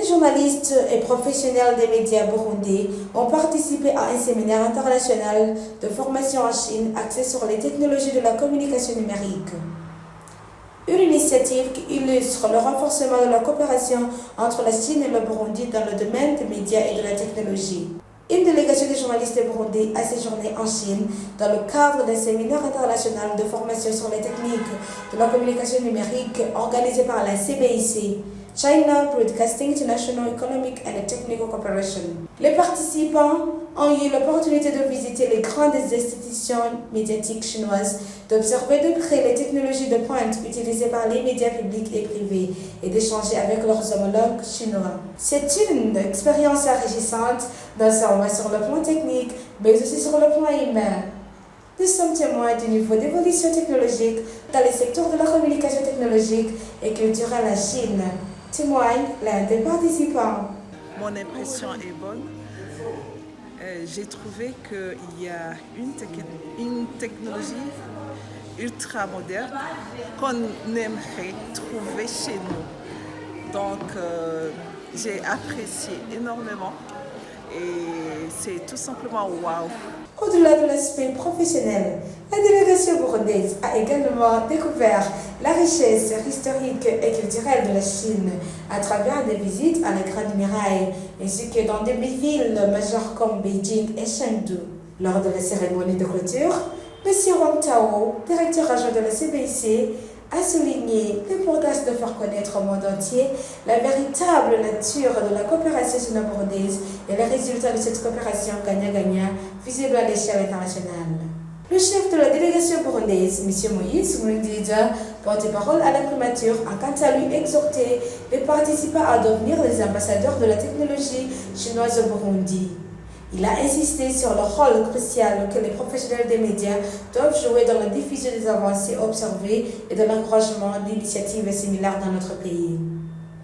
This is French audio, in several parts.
journalistes et professionnels des médias burundais ont participé à un séminaire international de formation en Chine axé sur les technologies de la communication numérique. Une initiative qui illustre le renforcement de la coopération entre la Chine et le Burundi dans le domaine des médias et de la technologie. Une délégation de journalistes burundais a séjourné en Chine dans le cadre d'un séminaire international de formation sur les techniques de la communication numérique organisé par la CBIC, China Broadcasting International Economic and Technical Cooperation. Les participants ont eu l'opportunité de visiter les grandes institutions médiatiques chinoises, d'observer de près les technologies de pointe utilisées par les médias publics et privés et d'échanger avec leurs homologues chinois. C'est une expérience enrichissante, non seulement sur le plan technique, mais aussi sur le plan humain. Nous sommes témoins du niveau d'évolution technologique dans les secteurs de la communication technologique et culturelle en Chine, témoigne l'un des participants. Mon impression est bonne. J'ai trouvé qu'il y a une technologie ultra moderne qu'on aimerait trouver chez nous. Donc j'ai apprécié énormément et c'est tout simplement waouh. Au-delà de l'aspect professionnel, la délégation burundaise a également découvert la richesse historique et culturelle de la Chine à travers des visites à la Grande Muraille ainsi que dans des villes majeures comme Beijing et Chengdu. Lors de la cérémonie de clôture, M. Wang Tao, directeur adjoint de la CBIC, a souligné l'importance de faire connaître au monde entier la véritable nature de la coopération sino-burundaise et les résultats de cette coopération gagnant-gagnant visible à l'échelle internationale. Le chef de la délégation burundaise, M. Moïse Mouindida, porte-parole à la primature, a quant à lui exhorté les participants à devenir les ambassadeurs de la technologie chinoise au Burundi. Il a insisté sur le rôle crucial que les professionnels des médias doivent jouer dans la diffusion des avancées observées et dans l'encouragement d'initiatives similaires dans notre pays.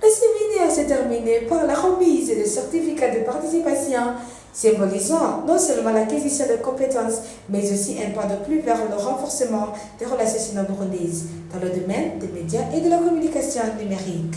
Le séminaire s'est terminé par la remise des certificats de participation, symbolisant non seulement l'acquisition de compétences, mais aussi un pas de plus vers le renforcement des relations sino-burundaises dans le domaine des médias et de la communication numérique.